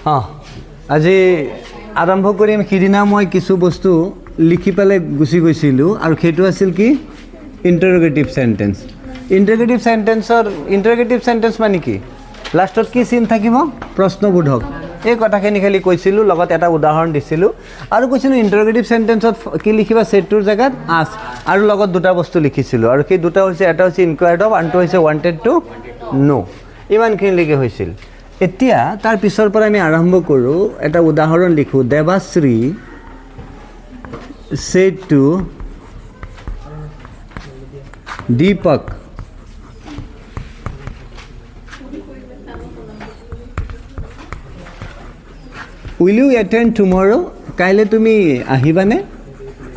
আজি আৰম্ভ কৰিম। সিদিনা মই কিছু বস্তু লিখি পেলাই গুচি গৈছিলোঁ আৰু সেইটো আছিল কি ইণ্টাৰগেটিভ চেণ্টেন্স। ইণ্টাৰগেটিভ চেণ্টেন্স মানে কি লাষ্টত কি চিন থাকিব প্ৰশ্নবোধক। এই কথাখিনি খালি কৈছিলোঁ, লগত এটা উদাহৰণ দিছিলোঁ আৰু কৈছিলোঁ ইণ্টাৰগেটিভ চেণ্টেন্সত কি লিখিবা ছেটটোৰ জেগাত আস্ক আৰু লগত দুটা বস্তু লিখিছিলোঁ আৰু সেই দুটা হৈছে এটা হৈছে ইনকুৱাৰ্ড অফ, আনটো হৈছে ৱান্টেড টু নো। ইমানখিনিলৈকে হৈছিল। এতিয়া তাৰ পিছৰ পৰা আমি আৰম্ভ কৰোঁ। এটা উদাহৰণ লিখোঁ। Debashree said to Deepak will you attend tomorrow? কাইলৈ তুমি আহিবানে?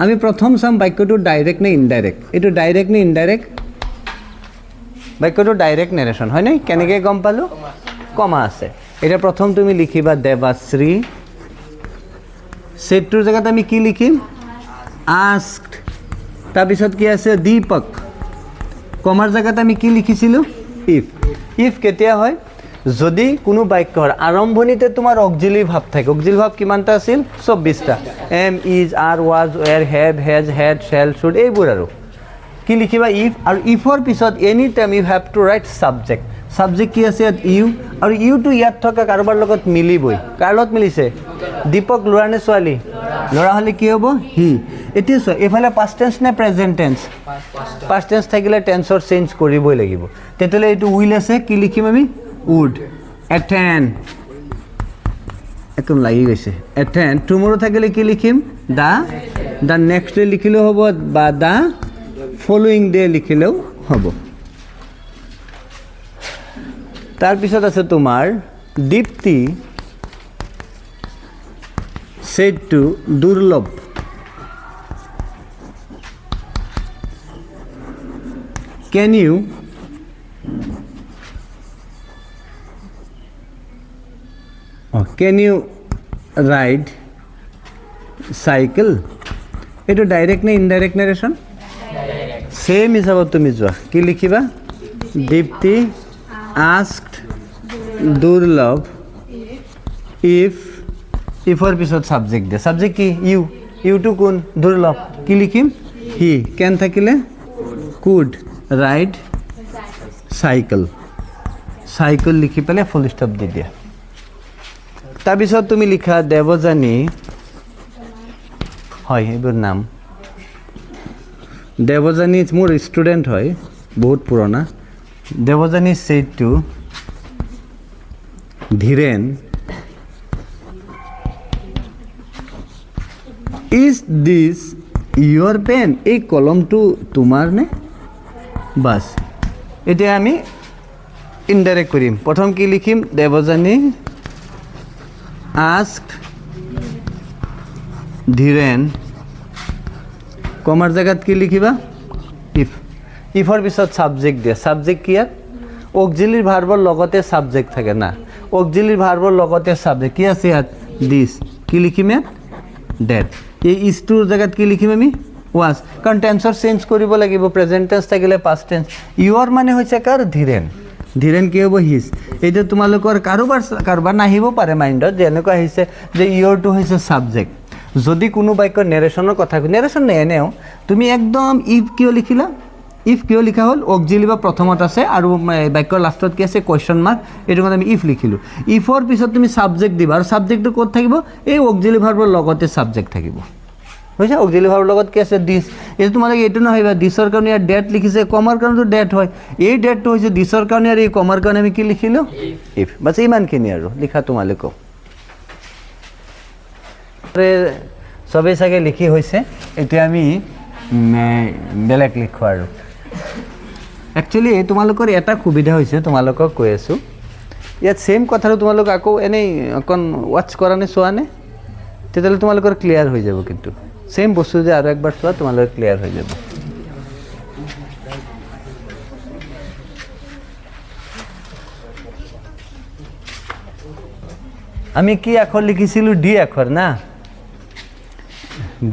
আমি প্ৰথম চাম বাক্যটো ডাইৰেক্ট নে ইনডাইৰেক্ট। এইটো ডাইৰেক্ট নে ইনডাইৰেক্ট? বাক্যটো ডাইৰেক্ট নেৰেশ্যন হয় নাই? কেনেকৈ গম পালোঁ? কমা আছে। এতিয়া প্ৰথম তুমি লিখিবা দেৱাশ্ৰী, ছেটটোৰ জেগাত আমি কি লিখিম আস্কড, তাৰপিছত কি আছে দীপক, কমাৰ জেগাত আমি কি লিখিছিলোঁ ইফ। ইফ কেতিয়া হয় যদি কোনো বাক্যৰ আৰম্ভণিতে তোমাৰ অক্সিলাৰী ভাৱ থাকে। অক্সিলাৰী ভাৱ কিমানটা আছিল 24টা। Am, is, are, was, were, have, has, had, shall, should, এইবোৰ আৰু কি লিখিবা ইফ। আৰু ইফৰ পিছত any time you have to write subject. Subject কি আছে ইয়াত ইউ, আৰু ইউটো ইয়াত থকা কাৰোবাৰ লগত মিলিবই। কাৰ লগত মিলিছে? দীপক ল'ৰা নে ছোৱালী? ল'ৰা হ'লে কি হ'ব হি। এতিয়া চোৱা এইফালে পাষ্ট টেন্স নে প্ৰেজেণ্ট টেন্স? পাষ্ট টেন্স থাকিলে টেন্সৰ চেঞ্জ কৰিবই লাগিব। তেতিয়াহ'লে এইটো উইল আছে, কি লিখিম আমি উড। এটেণ্ড, একদম লাগি গৈছে। এটেণ্ড। টুমৰো থাকিলে কি লিখিম দ্য নেক্সট ডে লিখিলেও হ'ব বা দ্য ফলোয়িং ডে লিখিলেও হ'ব। তাৰপিছত আছে তোমাৰ দীপ্তি said to দুৰ্লভ can you ride cycle? এইটো ডাইৰেক্ট নে ইনডাইৰেক্ট নেৰেশ্যন? ছেম হিচাপত তুমি যোৱা কি লিখিবা দীপ্তি asked দুৰ্লভ if, ইফৰ পিছত ছাবজেক্ট দিয়ে। ছাবজেক্ট কি ইউ, ইউটো কোন দুৰ্লভ, কি লিখিম হি। কেন থাকিলে কুড ৰাইড চাইকেল। চাইকেল লিখি পেলাই ফুল ষ্টপ দি দিয়া। তাৰপিছত তুমি লিখা দেৱযানী, হয় এইবোৰ নাম। দেৱযানী মোৰ ষ্টুডেণ্ট হয়, বহুত পুৰণা। Devyani said to Dhiren is this your pen? এই কলমটো তোমাৰ নে? বাছ এতিয়া আমি ইনডাইৰেক্ট কৰিম। প্ৰথম কি লিখিম দেৱযানী asked ধীৰেন, কমাৰ জেগাত কি লিখিবা ইফ। ইফৰ পিছত ছাবজেক্ট দিয়ে। ছাবজেক্ট কি ইয়াত অক্সিলাৰী ভাৰ্বৰ লগতে ছাবজেক্ট থাকে না। অক্সিলাৰী ভাৰ্বৰ লগতে ছাবজেক্ট কি আছে ইয়াত দিছ, কি লিখিম ইয়াত ডেট। এই ইজটোৰ জেগাত কি লিখিম আমি ৱাজ, কাৰণ টেন্সৰ চেঞ্জ কৰিব লাগিব। প্ৰেজেণ্ট টেন্স থাকিলে পাষ্ট টেন্স। ইয়ৰ মানে হৈছে কাৰ ধীৰেন। ধীৰেন কি হ'ব হিজ। এইটো তোমালোকৰ কাৰোবাৰ নাহিব পাৰে মাইণ্ডত যে এনেকুৱা আহিছে যে ইয়ৰটো হৈছে ছাবজেক্ট। যদি কোনো বাক্যৰ নেৰেশ্যনৰ কথা নেৰেশ্যন এনেও তুমি একদম ইফ কিয় লিখিলা, ইফ কিয় লিখা হ'ল অক্সিলাৰী বা প্ৰথমত আছে আৰু বাক্যৰ লাষ্টত কি আছে কুৱেশ্যন মাৰ্ক, এইটো কাৰণে আমি ইফ লিখিলোঁ। ইফৰ পিছত তুমি ছাবজেক্ট দিবা আৰু ছাবজেক্টটো ক'ত থাকিব এই অক্সিলাৰী ভাৰ্বৰ লগতে ছাবজেক্ট থাকিব। বুজিছা অক্সিলাৰী ভাৰ্বৰ লগত কি আছে দিছ। এইটো তোমালোকে এইটো নাহিবা দিছৰ কাৰণে ইয়াত ডেট লিখিছে, কমাৰ কাৰণেতো ডেট হয়। এই ডেটটো হৈছে দিছৰ কাৰণে আৰু এই কমাৰ কাৰণে আমি কি লিখিলোঁ ইফ। বাছ ইমানখিনি আৰু লিখা তোমালোকেও চবেই চাগে লিখি হৈছে। এতিয়া আমি বেলেগ লিখোঁ আৰু একচুৱেলি তোমালোকৰ এটা সুবিধা হৈছে, তোমালোকক কৈ আছোঁ ইয়াত ছেইম কথাটো তোমালোক আকৌ এনেই অকণ ৱাটচ কৰা নে চোৱা নে? তেতিয়াহ'লে তোমালোকৰ ক্লিয়াৰ হৈ যাব। কিন্তু ছেইম বস্তু যে আৰু একবাৰ চোৱা তোমালোকৰ ক্লিয়াৰ হৈ যাব। আমি কি আখৰ লিখিছিলোঁ ডি আখৰ না,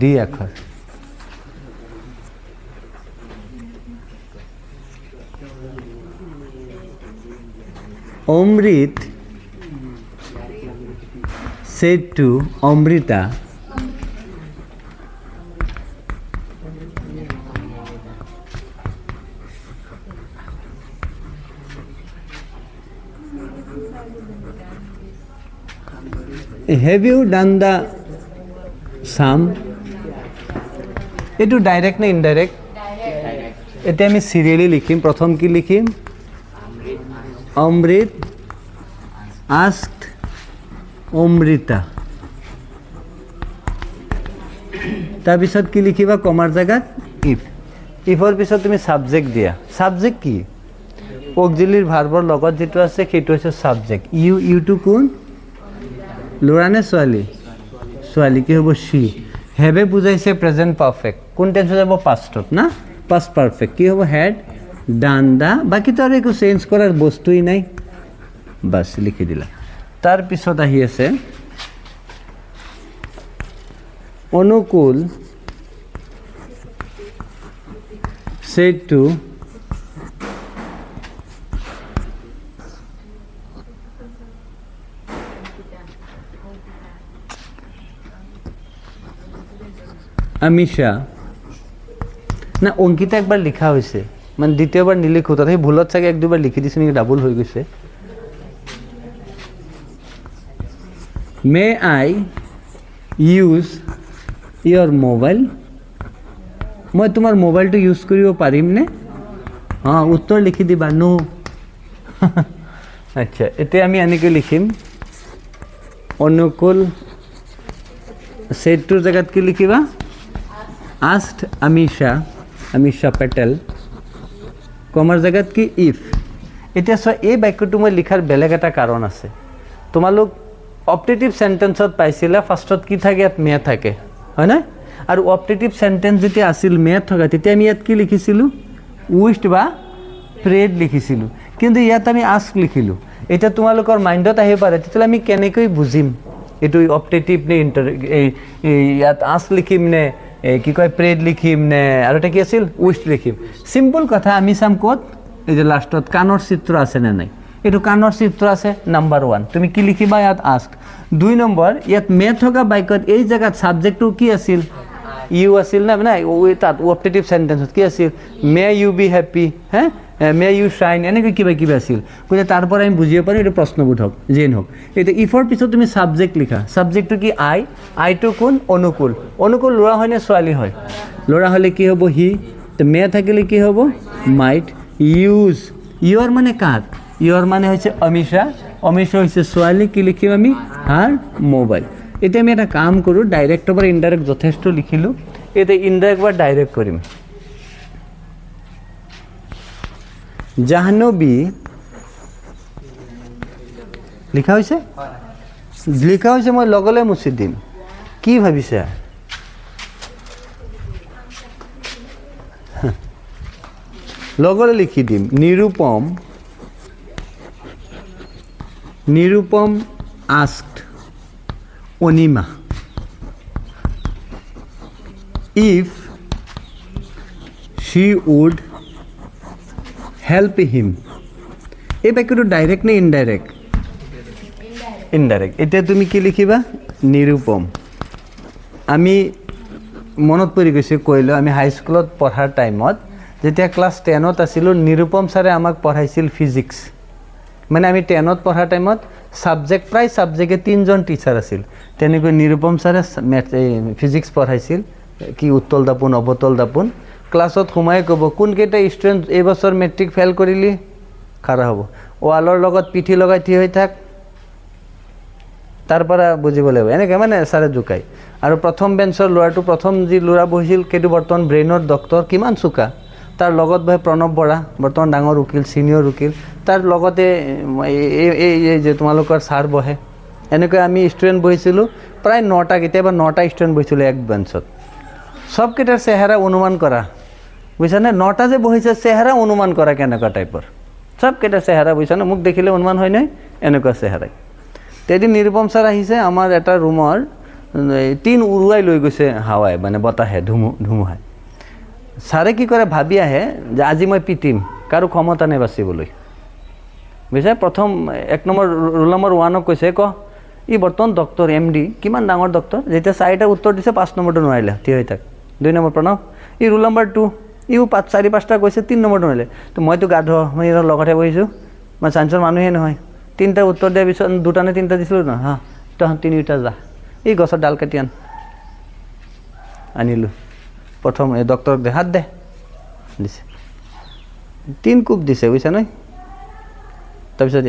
ডি আখৰ। অমৃত said to Amrita, have you done the sum? এইটো ডাইরেক্ট না ইনডাইরেক্ট? এটা আমি সিরিয়ালি লিখিম। প্রথম কি লিখিম? অমৃত asked অমৃতা। তাৰপিছত কি লিখিবা? কমাৰ জায়গাত ইফ। ইফৰ পিছত তুমি সাবজেক্ট দিয়া। সাবজেক্ট কি? অক্সিলিয়াৰি ভাৰ্বৰ লগত যেটো আছে সেইটো হৈছে সাবজেক্ট। ইউটো কোন? ল'ৰা নে ছোৱালী? ছোৱালী। কি হ'ব? সি। হেভে বুজাইছে প্ৰেজেন্ট পারফেক্ট। কোন টেন্স যাব? পাস্টত না? Past perfect. কি হ'ব? হ্যাড ডান দা। বাকি তো আর একো চেঞ্জ করার বস্তুই নাই, বাস লিখি দিলা। তার পিছত আহি আছে অনুকূল said to আমিষা। না, অঙ্কিতা একবার লিখা হয়েছে, মানে দ্বিতীয়বার নিলিখো, তাতে ভুলত চাগে এক দুবার লিখি দিছি নাকি, ডাবল হয়ে গেছে। May I use year mobile? মই তোমার মোবাইলটো ইউজ কৰিব পাৰিম নে? অঁ, উত্তৰ লিখি দিবা নো। আচ্ছা, এতিয়া আমি এনেকৈ লিখিম অনুকূল সেটটোৰ জেগাত কি লিখিবা? asked আমিষা পেটেল, কমাৰ জেগাত কি? ইফ। এতিয়া চোৱা, এই বাক্যটো মই লিখাৰ বেলেগ এটা কাৰণ আছে। তোমালোক অপটেটিভ সেন্টেন্সত পাইছিলা ফাৰ্ষ্টত কি থাকে? ইয়াত মে থাকে, হয় না? আৰু অপটেটিভ সেন্টেন্স যেতিয়া আছিল মে থকা, তেতিয়া আমি ইয়াত কি লিখিছিলোঁ? উইষ্ট বা প্ৰেড লিখিছিলোঁ। কিন্তু ইয়াত আমি আস্ক লিখিলোঁ। এতিয়া তোমালোকৰ মাইণ্ডত আহিব পাৰে, তেতিয়াহ'লে আমি কেনেকৈ বুজিম এইটো অপটেটিভ নে ইয়াত আস্ক লিখিম নে কি কয় প্ৰেড লিখিম নে আৰু এটা কি আছিল উইষ্ট লিখিম? সিম্পল কথা, আমি চাম ক'ত? এই যে লাষ্টত কাণৰ চিত্ৰ আছে নে নাই? এইটো কাণৰ চিত্ৰ আছে, নাম্বাৰ 1। তুমি কি লিখিবা? ইয়াত আস্ক। 2 নম্বৰ, ইয়াত মে থকা বাক্যত এই জেগাত ছাবজেক্টটো কি আছিল? ইউ আছিল না? নাই, তাত অপটেটিভ সেন্টেন্সত কি আছিল? মে ইউ বি হেপি, হে, মে ইউ শাইন, এনেকৈ কিবা কিবা আছিল। গতিকে তাৰ পৰা আমি বুজিব পাৰোঁ এইটো প্ৰশ্নবোধক যেন হওক। এতিয়া ইফৰ পিছত তুমি ছাবজেক্ট লিখা। ছাবজেক্টটো কি? আই। আইটো কোন? অনুকূল। অনুকূল ল'ৰা হয় নে ছোৱালী হয়? ল'ৰা হ'লে কি হ'ব? হি। মে থাকিলে কি হ'ব? মাইট। ইউজ, ইয়ৰ মানে কাক? ইয়ৰ মানে হৈছে অমিষা। অমিষা হৈছে ছোৱালী। কি লিখিম আমি? হাৰ মোবাইল। এতিয়া আমি এটা কাম কৰোঁ, ডাইৰেক্টৰ পৰা ইনডাইৰেক্ট যথেষ্ট লিখিলোঁ, এতিয়া ইনডাইৰেক্ট বা ডাইৰেক্ট কৰিম। জাহ্নবী লিখা হৈছে? লিখা হৈছে, মই লগলে মুচি দিম। কি ভাবিছা? লগলে লিখি দিম। নিৰুপম asked Anima if she would help him। এই বাক্যটো ডাইৰেক্ট নে ইনডাইৰেক্ট? ইনডাইৰেক্ট। এতিয়া তুমি কি লিখিবা? নিৰুপম। আমি মনত পৰি গৈছে, কৈলোঁ আমি হাইস্কুলত পঢ়াৰ টাইমত যেতিয়া ক্লাছ 10ত আছিলোঁ, নিৰুপম ছাৰে আমাক পঢ়াইছিল ফিজিক্স। মানে আমি 10ত পঢ়াৰ টাইমত ছাবজেক্ট, প্ৰায় ছাবজেক্টে 3জন টিচাৰ আছিল। তেনেকৈ নিৰুপম ছাৰে ফিজিক্স পঢ়াইছিল। কি উত্তল দাপোন, অৱতল দাপোন। ক্লাছত সোমাই ক'ব, কোনকেইটা ষ্টুডেণ্ট এইবছৰ মেট্ৰিক ফেইল কৰিলি? খাৰা হ'ব। ৱালৰ লগত পিঠি লগাই থিয় হৈ থাক, তাৰ পৰা বুজিব লাগিব। এনেকৈ মানে ছাৰে জোকায়। আৰু প্ৰথম বেঞ্চৰ ল'ৰাটো, প্ৰথম যি ল'ৰা বহিছিল সেইটো বৰ্তমান ব্ৰেইনৰ ডক্টৰ, কিমান চোকা। তাৰ লগত বহে প্ৰণৱ বৰা, বৰ্তমান ডাঙৰ উকিল, ছিনিয়ৰ উকিল। তাৰ লগতে এই যে তোমালোকৰ ছাৰ বহে। এনেকৈ আমি ষ্টুডেণ্ট বহিছিলোঁ, প্ৰায় 9টা, কেতিয়াবা 9টা ষ্টুডেণ্ট বহিছিলোঁ এক বেঞ্চত। চবকেইটাৰ চেহেৰা অনুমান কৰা, বুজিছানে? 9টা যে বহিছে, চেহেৰা অনুমান কৰা কেনেকুৱা টাইপৰ। চবকেইটাৰ চেহেৰা, বুজিছানে? মোক দেখিলে অনুমান হয় নাই? এনেকুৱা চেহেৰাই। এদিন নিৰুপম ছাৰ আহিছে আমাৰ এটা ৰুমৰ, টিন উৰুৱাই লৈ গৈছে হাৱাই, মানে বতাহে, ধুমুহাই। ছাৰে কি কৰে, ভাবি আহে যে আজি মই পিটিম, কাৰো ক্ষমতা নাই বাচিবলৈ, বুজিছে? প্ৰথম 1 নম্বৰ ৰোল নম্বৰ 1ক কৈছে, ই বৰ্তমান ডক্টৰ MD কিমান ডাঙৰ ডক্টৰ যেতিয়া 4টা উত্তৰ দিছে 5 নম্বৰটো নোৱাৰিলে থিয় হৈ থাক 2 নম্বৰ প্ৰণৱ ই ৰোল নম্বৰ 2 ইও 4-5টা কৈছে 3 নম্বৰটো নোৱাৰিলে তো মইতো গাধ মই ইয়াৰ লগতে বহিছোঁ মই চাইন্সৰ মানুহে নহয় 3টা উত্তৰ দিয়াৰ পিছত 2টা নে 3টা দিছিলোঁ ন হা তহঁত 3টা যা এই গছৰ ডাল কাটি আনিলোঁ প্ৰথম এই ডক্টৰক দে হাত দে দিছে 3 কোপ দিছে বুজিছা নহয় তাৰপিছত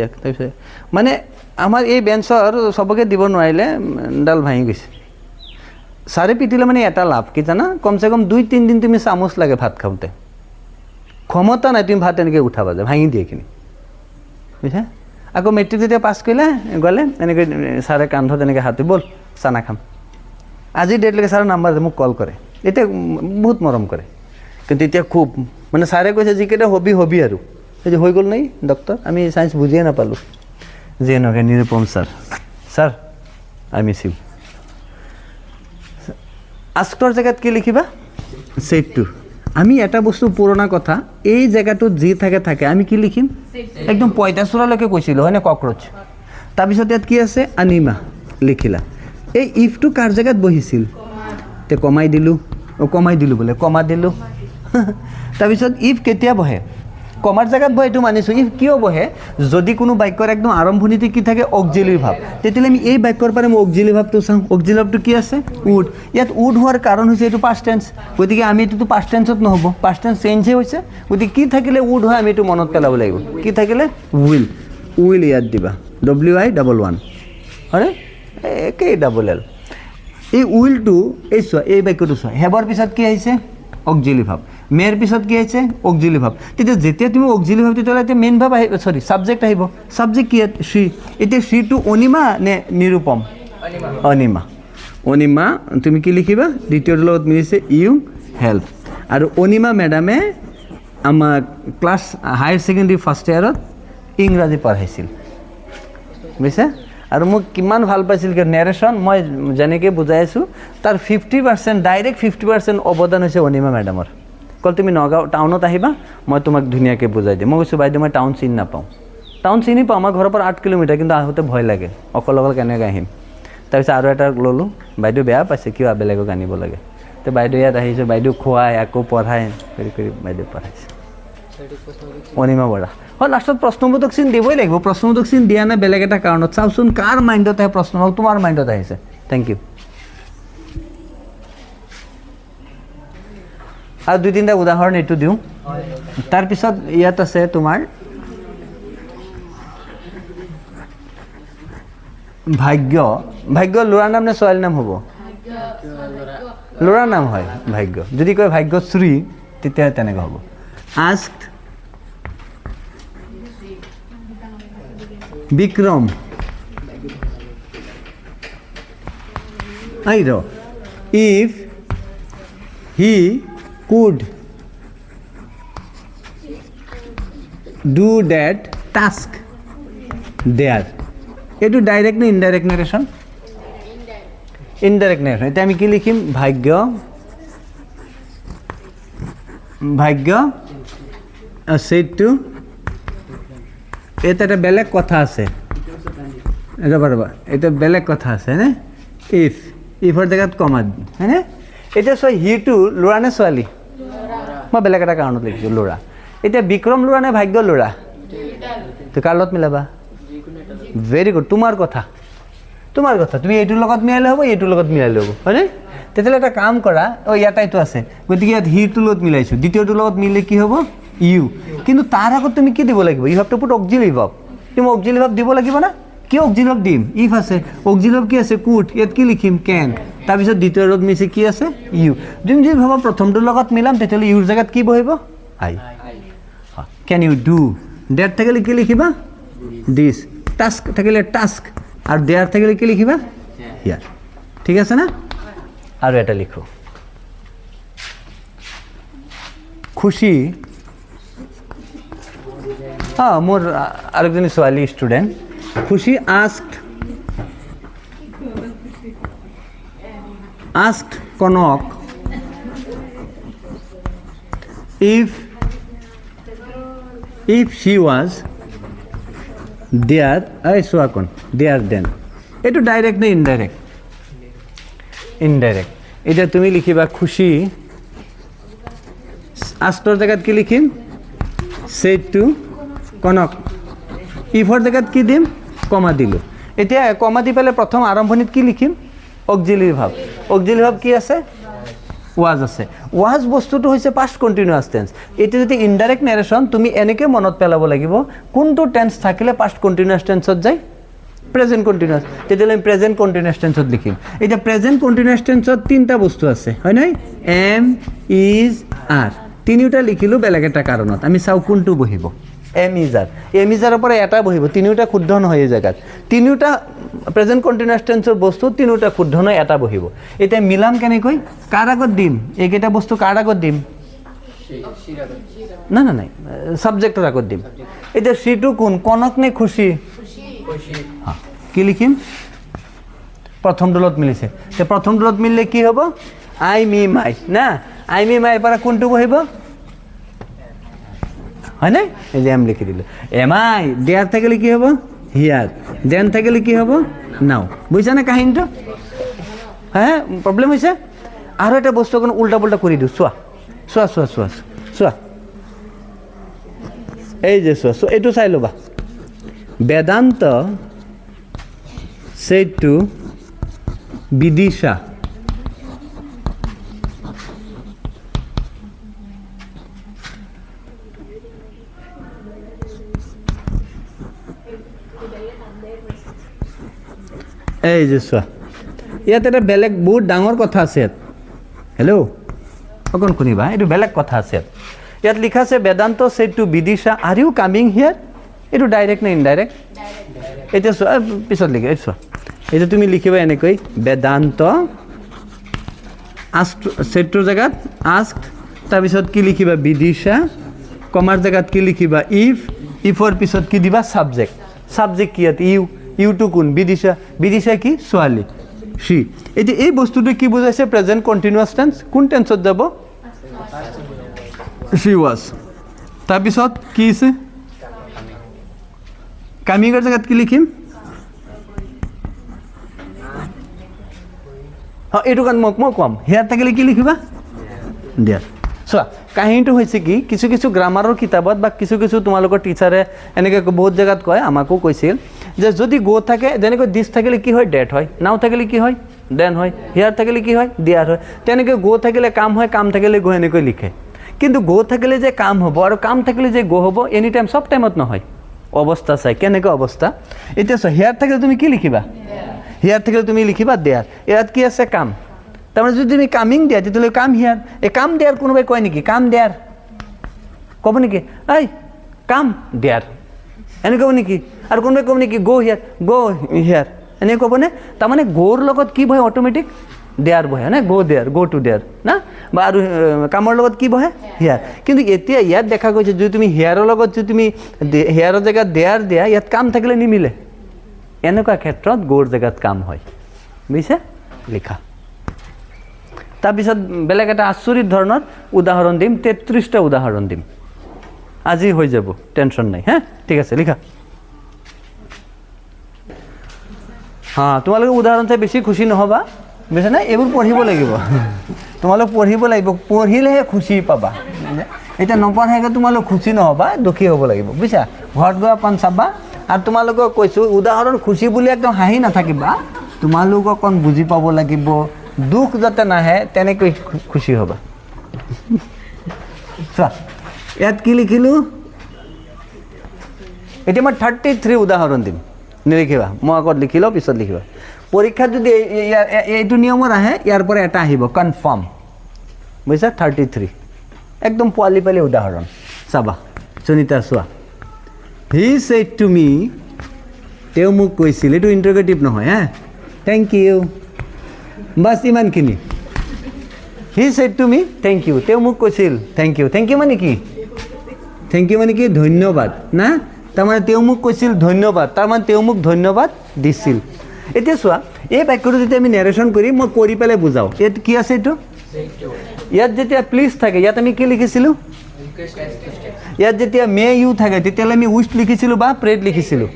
মানে আমাৰ এই বেঞ্চৰ সবকে দিব নোৱাৰিলে ডাল ভাঙি গৈছে ছাৰে পিটিলে মানে এটা লাভ কি জানা কমচে কম 2-3 দিন তুমি চামুচ লাগে ভাত খাওঁতে ক্ষমতা নাই তুমি ভাত এনেকৈ উঠাবা যায় ভাঙি দিয়ে কিনি বুজিছা আকৌ মেট্ৰিক যেতিয়া পাছ কৰিলে গ'লে এনেকৈ ছাৰে কান্ধত এনেকৈ হাতে বল চানা খাম আজি ডেটলৈকে ছাৰৰ নাম্বাৰ মোক কল কৰে এতিয়া বহুত মৰম কৰে কিন্তু এতিয়া খুব মানে ছাৰে কৈছে যিকেইটা হবি আৰু এই যে হৈ গ'ল নাই ডক্টৰ আমি চায়েন্স বুজিয়ে নাপালোঁ যে এনেকৈ নিৰুপম ছাৰ আই মিছ ইউ আস্কৰ জেগাত কি লিখিবা চেটটো আমি এটা বস্তু পুৰণা কথা এই জেগাটোত যি থাকে আমি কি লিখিম একদম পঁইতাচোৰালৈকে কৈছিলোঁ হয়নে ককৰোচ তাৰপিছত ইয়াত কি আছে আনিমা লিখিলা এই ইফটো কাৰ জেগাত বহিছিল তে কমাই দিলোঁ বোলে কমা দিলোঁ তাৰপিছত ইফ কেতিয়া বহে কমাৰ জেগাত বহে এইটো মানিছোঁ ইফ কিয় বহে যদি কোনো বাক্যৰ একদম আৰম্ভণিতে কি থাকে অক্সিলিয়াৰী ভাৱ তেতিয়াহ'লে আমি এই বাক্যৰ পৰা মই অক্সিলিয়াৰী ভাৱটো চাওঁ অক্সিলিয়াৰী ভাৱটো কি আছে উড ইয়াত উড হোৱাৰ কাৰণ হৈছে এইটো পাষ্ট টেন্স গতিকে আমি এইটোতো পাষ্ট টেন্সত নহ'ব পাষ্ট টেন্স চেঞ্জহে হৈছে গতিকে কি থাকিলে উড হয় আমি এইটো মনত পেলাব লাগিব কি থাকিলে উইল ইয়াত দিবা WI11 হয়নে একেই ডাবল-L এই উইলটো এই চোৱা এই বাক্যটো চোৱা হেবৰ পিছত কি আহিছে অক্সিলিয়াৰী ভাৱ মেৰ পিছত কি আহিছে অক্সিলিয়াৰী ভাৱ যেতিয়া তুমি অক্সিলিয়াৰী ভাৱ তেতিয়াহ'লে এতিয়া মেইন ভাৱ আহিব ছাবজেক্ট আহিব ছাবজেক্ট কি শ্ৰী এতিয়া শ্ৰীটো অনিমা নে নিৰুপম অনিমা তুমি কি লিখিবা দ্বিতীয়টোৰ লগত মিলিছে ইউ হেল্প আৰু অনিমা মেডামে আমাক ক্লাছ হায়াৰ ছেকেণ্ডেৰী ফাৰ্ষ্ট ইয়াৰত ইংৰাজী পঢ়াইছিল বুজিছে আৰু মোক কিমান ভাল পাইছিল কি নেৰেশ্যন মই যেনেকৈ বুজাই আছোঁ তাৰ 50% ডাইৰেক্ট 50% অৱদান হৈছে অনিমা মেডামৰ কল তুমি নগাঁও টাউনত আহিবা মই তোমাক ধুনীয়াকৈ বুজাই দিম মই কৈছোঁ বাইদেউ মই টাউন চিনি নাপাওঁ টাউন চিনি পাওঁ আমাৰ ঘৰৰ পৰা 8 কিলোমিটাৰ কিন্তু আহোঁতে ভয় লাগে অকল কেনেকৈ আহিম তাৰপিছত আৰু এটা ল'লোঁ বাইদেউ বেয়া পাইছে কিয় বেলেগক আনিব লাগে তো বাইদেউ ইয়াত আহিছোঁ বাইদেউ খুৱাই আকৌ পঢ়াই কৰি বাইদেউ পঢ়াইছে অনিমা বৰা হয় লাষ্টত প্ৰশ্নবোধক চিন দিবই লাগিব প্ৰশ্নবোধক চিন দিয়া নাই বেলেগ এটা কাৰণত চাওচোন কাৰ মাইণ্ডত আহে প্ৰশ্ন তোমাৰ মাইণ্ডত আহিছে থেংক ইউ আৰু 2-3টা উদাহৰণ এইটো দিওঁ তাৰপিছত ইয়াত আছে তোমাৰ ভাগ্য ল'ৰাৰ নাম নে ছোৱালীৰ নাম হ'ব ল'ৰাৰ নাম হয় ভাগ্য যদি কয় ভাগ্যশ্ৰী তেতিয়া তেনেকৈ হ'ব asked Vikram if he could do that task there এইটো ডাইৰেক্ট নে ইনডাইৰেক্ট নাৰেশ্যন ইনডাইৰেক্ট নাৰেশ্যন এতিয়া আমি কি লিখিম ভাগ্য সেইটো এটা বেলেগ কথা আছে ৰ'বা এটা বেলেগ কথা আছে নে ইফৰ জেগাত কমা হয়নে এতিয়া চোৱা হিটো ল'ৰা নে ছোৱালী মই বেলেগ এটা কাৰণত লিখিছোঁ ল'ৰা এতিয়া বিক্ৰম ল'ৰা নে ভাগ্য ল'ৰা তো কাৰ লগত মিলাবা ভেৰি গুড তোমাৰ কথা তুমি এইটোৰ লগত মিলালে হ'ব এইটোৰ লগত মিলালে হ'ব হয়নে তেতিয়াহ'লে এটা কাম কৰা ইয়াত আছে গতিকে ইয়াত হিটোৰ লগত মিলাইছোঁ দ্বিতীয়টোৰ লগত মিলে কি হ'ব ইউ কিন্তু তাৰ আগত তুমি কি দিব লাগিব you have to put auxiliary verb তুমি অক্সিলিয়াৰী ভাৰ্ব দিব লাগিব না কি অক্সিলিয়াৰী ভাৰ্ব দিম ইফ আছে অক্সিলিয়াৰী ভাৰ্ব কি আছে কুড ইয়াত কি লিখিম কেন তাৰপিছত দ্বিতীয়টোত মিছে কি আছে ইউ তুমি যদি ভাবা প্ৰথমটোৰ লগত মিলাম তেতিয়াহ'লে ইউৰ জেগাত কি বহিব I can you do that থাকিলে কি লিখিবা দিছ টাস্ক থাকিলে টাস্ক আৰু দেয়াৰ থাকিলে কি লিখিবা হিয়াৰ ঠিক আছে না আৰু এটা লিখো খুশি মোৰ আৰেকজনী ছোৱালী ষ্টুডেণ্ট খুশি asked Kanak if she was there then এইটো ডাইৰেক্ট নে ইনডাইৰেক্ট? ইনডাইৰেক্ট। এতিয়া তুমি লিখিবা খুশি, আষ্টৰ জেগাত কি লিখিম? Said two Kanak. ইফৰ জেগাত কি দিম? কমা দিলোঁ। এতিয়া কমা দি পেলাই প্ৰথম আৰম্ভণিত কি লিখিম? Auxiliary verb. অক্সিলিয়াৰী ভাৰ্ব কি আছে? ৱাজ আছে। ৱাজ বস্তুটো হৈছে পাষ্ট কণ্টিনিউৱাছ টেন্স। এতিয়া যদি ইনডাইৰেক্ট নেৰেশ্যন তুমি এনেকৈ মনত পেলাব লাগিব কোনটো টেন্স থাকিলে পাষ্ট কণ্টিনিউৱাছ টেন্সত যায়? Present continuous. তেতিয়াহ'লে আমি প্ৰেজেণ্ট কণ্টিনিউৱাছ টেন্সত লিখিম। এতিয়া প্ৰেজেণ্ট কণ্টিনিউৱাছ টেন্সত তিনিটা বস্তু আছে, হয় নহয়? Am, is, are. তিনিওটা লিখিলোঁ বেলেগ এটা কাৰণত। আমি চাওঁ কোনটো বহিব। Am is are. Am is আৰৰ পৰা এটা বহিব, তিনিওটা শুদ্ধ নহয় এই জেগাত। তিনিওটা প্ৰেজেণ্ট কণ্টিনিউৱাছ টেন্সৰ বস্তু তিনিওটা শুদ্ধ নহয়, এটা বহিব। এতিয়া মিলাম কেনেকৈ? কাৰ আগত দিম? এইকেইটা বস্তু কাৰ আগত দিম? নাই নাই নাই, ছাবজেক্টৰ আগত দিম। এতিয়া সিটো কোন? কনক নে খুশি? কি লিখিম? প্ৰথম দলত মিলিছে। এতিয়া প্ৰথম দলত মিলিলে কি হ'ব? আই মি মাই না। আই মি মাইৰ পৰা কোনটো বহিব? হয় নাই? এই যে এম লিখি দিলোঁ। এম আই দেয়াৰ থাকিলে কি হ'ব? হিয়াৰ। দেন থাকিলে কি হ'ব? নাও। বুজিছানে কাহিনীটো? হ্যাঁ, প্ৰব্লেম হৈছে। আৰু এটা বস্তু অকণ উল্টা পুল্টা কৰি দিওঁ। চোৱা চোৱা চোৱা চোৱা চোৱা, এই যে চোৱা চোৱা, এইটো চাই ল'বা। বেদান্ত said to Bidisha, এই যে চোৱা, ইয়াত এটা বেলেগ বহুত ডাঙৰ কথা আছে। হেল্ল', অকণ শুনিবা, এইটো বেলেগ কথা আছে। ইয়াত লিখা আছে Vedanta said to Bidisha, are you coming here? এইটো ডাইৰেক্ট নে ইনডাইৰেক্ট? এতিয়া চোৱা, পিছত লিখা। এইটো চোৱা, এইটো তুমি লিখিবা এনেকৈ, বেদান্ত আস্ক, ছেটটোৰ জেগাত আস্ক, তাৰপিছত কি লিখিবা? বিদিশা। কমাৰ জেগাত কি লিখিবা? ইফ। ইফৰ পিছত কি দিবা? ছাবজেক্ট। ছাবজেক্ট কি ইয়াত? ইউ। ইউটো কোন? বিদিশা। বিদিশা কি? ছোৱালী, সি। এতিয়া এই বস্তুটো কি বুজাইছে? Present continuous tense. কোন টেন্সত যাব? সি ৱাজ। তাৰপিছত কি আছে? কামিঙৰ জেগাত কি লিখিম? অঁ, এইটো কাৰণ মই ক'ম। হেয়াৰ থাকিলে কি লিখিবা? দিয়া। চোৱা, কাহিনীটো হৈছে কি, কিছু কিছু গ্ৰামাৰৰ কিতাপত বা কিছু কিছু তোমালোকৰ টিচাৰে এনেকৈ বহুত জেগাত কয়, আমাকো কৈছিল যে যদি গ থাকে, যেনেকৈ দিছ থাকিলে কি হয়? ডেট হয়। নাও থাকিলে কি হয়? দেন হয়। হেয়াৰ থাকিলে কি হয়? দিয়াৰ হয়। তেনেকৈ গ থাকিলে কাম হয়, কাম থাকিলে গ এনেকৈ লিখে। কিন্তু গ থাকিলে যে কাম হ'ব আৰু কাম থাকিলে যে গ হ'ব, এনি টাইম চব টাইমত নহয়, অৱস্থা চাই। কেনেকৈ অৱস্থা? এতিয়া চোৱা, হেয়াৰ থাকিলে তুমি কি লিখিবা? হেয়াৰ থাকিলে তুমি লিখিবা দেয়াৰ। ইয়াত কি আছে? কাম। তাৰমানে যদি তুমি কামিং দিয়া, তেতিয়াহ'লে কাম হিয়াৰ। এই কাম দেয়াৰ কোনোবাই কয় নেকি? কাম দেয়াৰ ক'ব নেকি? এই কাম দেয়াৰ এনেকৈ ক'ব নেকি? আৰু কোনোবাই ক'ব নেকি গ' হিয়াৰ? গ' হিয়াৰ এনেকৈ ক'বনে? তাৰমানে গ'ৰ লগত কি বহে? অট'মেটিক দেয়াৰ বহে না। গ' দেয়াৰ, গ' টু দেয়াৰ না। বা আৰু কামৰ লগত কি বহে? হিয়াৰ। কিন্তু এতিয়া ইয়াত দেখা গৈছে, যদি তুমি হেয়াৰৰ লগত যদি তুমি হেয়াৰৰ জেগাত দেয়াৰ দিয়া, ইয়াত কাম থাকিলে নিমিলে। এনেকুৱা ক্ষেত্ৰত গ'ৰ জেগাত কাম হয়। বুজিছে? লিখা। তাৰপিছত বেলেগ এটা আচৰিত ধৰণৰ উদাহৰণ দিম, 33টা উদাহৰণ দিম। আজি হৈ যাব, টেনশ্যন নাই। হা, ঠিক আছে, লিখা। হা, তোমালোকে উদাহৰণ চাই বেছি খুচি নহ'বা, বুজিছানে? এইবোৰ পঢ়িব লাগিব। তোমালোক পঢ়িব লাগিব, পঢ়িলেহে খুচি পাবা। এতিয়া নপঢ়াকৈ তোমালোক খুচি নহ'বা, দুখী হ'ব লাগিব, বুজিছা? ঘৰত গৈ অকণ চাবা। আৰু তোমালোকক কৈছোঁ, উদাহৰণ খুচি বুলি একদম হাঁহি নাথাকিবা, তোমালোক অকণ বুজি পাব লাগিব, দুখ যাতে নাহে, তেনেকৈ খুচি হ'বা। চোৱা, ইয়াত কি লিখিলোঁ? এতিয়া মই 33 উদাহৰণ দিম, নিলিখিবা। মই আগত লিখি লওঁ, পিছত লিখিবা। পৰীক্ষাত যদি এইটো নিয়মত আহে, ইয়াৰ পৰা এটা আহিব কনফাৰ্ম, বুজিছা? 33 একদম পোৱালি পোৱালি উদাহৰণ। চাবা, সুনীতা চোৱা। হি ছেড টু মি, তেওঁ মোক কৈছিল। এইটো ইণ্টাৰগেটিভ নহয়, হা। থেংক ইউ, বাছ ইমানখিনি। He said to me thank you, তেওঁ মোক কৈছিল। Thank U. থেংক ইউ মানে কি? থেংক ইউ মানে কি? ধন্যবাদ না। তাৰমানে তেওঁ মোক কৈছিল ধন্যবাদ, তাৰমানে তেওঁ মোক ধন্যবাদ দিছিল। এতিয়া চোৱা, এই বাক্যটো যেতিয়া আমি নেৰেশ্যন কৰিম, মই কৰি পেলাই বুজাওঁ। ইয়াত কি আছে? এইটো ইয়াত যেতিয়া প্লিজ থাকে, ইয়াত আমি কি লিখিছিলোঁ? ইয়াত যেতিয়া মে ইউ থাকে, তেতিয়াহ'লে আমি উইচ লিখিছিলোঁ বা প্ৰেড লিখিছিলোঁ।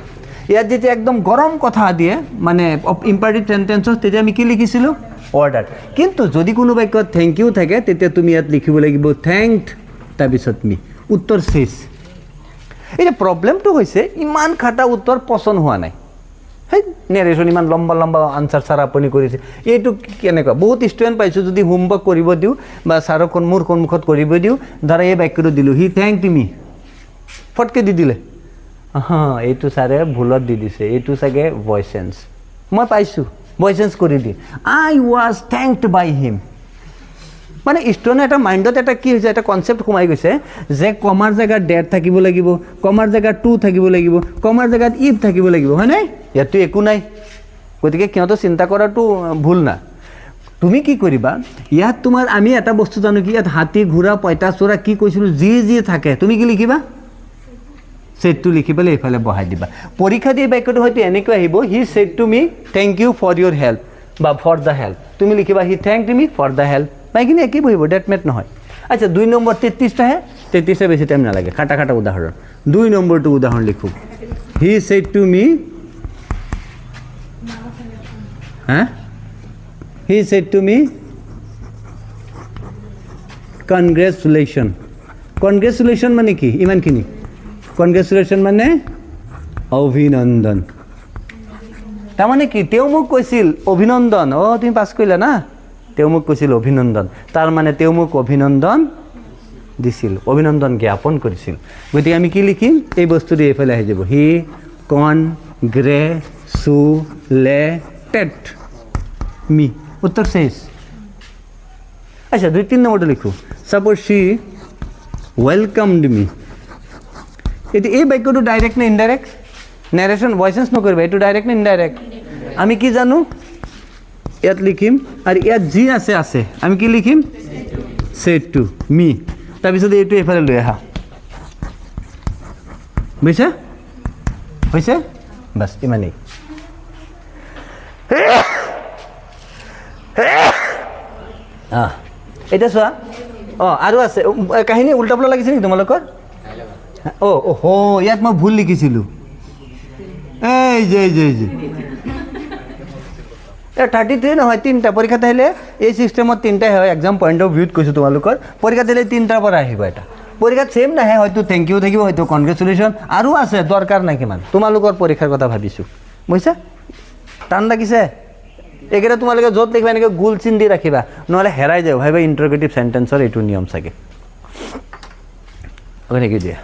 ইয়াত যেতিয়া একদম গৰম কথা দিয়ে মানে ইম্পাৰেটিভ সেন্টেন্সত তেতিয়া আমি কি লিখিছিলোঁ অৰ্ডাৰ কিন্তু যদি কোনো বাক্যত থেংক ইউ থাকে তেতিয়া তুমি ইয়াত লিখিব লাগিব থেংকড তাৰপিছত মি উত্তৰ শেষ এতিয়া প্ৰব্লেমটো হৈছে ইমান খাটা উত্তৰ পচন্দ হোৱা নাই সেই নেৰেশ্যন ইমান লম্বা লম্বা আনচাৰ ছাৰ আপুনি কৰিছে এইটো কেনেকুৱা বহুত ষ্টুডেণ্ট পাইছোঁ যদি হোমৱৰ্ক কৰিব দিওঁ বা ছাৰক মোৰ সন্মুখত কৰিব দিওঁ ধৰা এই বাক্যটো দিলোঁ হি থেংকড মি ফটকৈ দি দিলে এইটো ছাৰে ভুলত দি দিছে এইটো চাগে ভইচ চেঞ্জ মই পাইছোঁ ভইচ চেঞ্জ কৰি দিয়ে আই ৱাজ থেংকড বাই হিম মানে ষ্টুডেণ্টৰ এটা মাইণ্ডত এটা কি হৈছে এটা কনচেপ্ট সোমাই গৈছে যে কমাৰ জেগাত ডেট থাকিব লাগিব কমাৰ জেগাত টু থাকিব লাগিব কমাৰ জেগাত ইফ থাকিব লাগিব হয়নে ইয়াততো একো নাই গতিকে সিহঁতৰ চিন্তা কৰাটো ভুল না তুমি কি কৰিবা ইয়াত তোমাৰ আমি এটা বস্তু জানো কি ইয়াত হাতী ঘোঁৰা পঁইতাচোৰা কি কৈছিলোঁ যি থাকে তুমি কি লিখিবা সেটটো লিখি পেলাই এইফালে বহাই দিবা পৰীক্ষা দিয়ে বাক্যটো হয়তো এনেকৈ আহিব he said to me thank you for your help বা ফৰ দ্য হেল্প তুমি লিখিবা he thanked me for the help বাকীখিনি একেই বহিব ডেট মেট নহয় আচ্ছা 2 নম্বৰ 33টাহে 33 বেছি টাইম নালাগে খাটা উদাহৰণ 2 নম্বৰটো উদাহৰণ লিখোঁ he said to me he said to me congratulation মানে কি ইমানখিনি কনগ্ৰেচুলেশ্যন মানে অভিনন্দন তাৰমানে কি তেওঁ মোক কৈছিল অভিনন্দন তুমি পাছ কৰিলা না তেওঁ মোক কৈছিল অভিনন্দন তাৰ মানে তেওঁ মোক অভিনন্দন দিছিল অভিনন্দন জ্ঞাপন কৰিছিল গতিকে আমি কি লিখিম এই বস্তুটো এইফালে আহি যাব হি কনগ্ৰেচুলেটেড মি উত্তৰ শেষ আচ্ছা 2-3 নম্বৰটো লিখোঁ ছাপ'জ শ্বি ৱেলকামড মি এতিয়া এই বাক্যটো ডাইৰেক্ট নে ইনডাইৰেক্ট নেৰেশ্যন ভইচেছ নকৰিবা এইটো ডাইৰেক্ট নে ইনডাইৰেক্ট আমি কি জানো ইয়াত লিখিম আৰু ইয়াত যি আছে আমি কি লিখিম সেড টু মি তাৰপিছত এইটো এইফালে লৈ আহা বুজিছে হৈছে বাছ ইমানেই এতিয়া চোৱা আৰু আছে কাহিনী উল্টা পুল্টা লাগিছে নেকি তোমালোকৰ ইয়াত মই ভুল লিখিছিলোঁ এই যে 33 নহয় 3টা পৰীক্ষাত আহিলে এই ছিষ্টেমত 3টাই হয় এক্সাম পইণ্ট অফ ভিউত কৈছোঁ তোমালোকৰ পৰীক্ষাত আহিলে 3টাৰ পৰা আহিব এটা পৰীক্ষাত ছেম নাহে হয়তো থেংক ইউ থাকিব হয়তো কনগ্ৰেচুলেশ্যন আৰু আছে দৰকাৰ নাই কিমান তোমালোকৰ পৰীক্ষাৰ কথা ভাবিছোঁ বুজিছা টান লাগিছে এইকেইটা তোমালোকে য'ত লিখিবা এনেকৈ গোল চিন দি ৰাখিবা নহ'লে হেৰাই যাব ভাবিবা ইণ্টাৰগেটিভ চেণ্টেন্সৰ এইটো নিয়ম চাগে দিয়া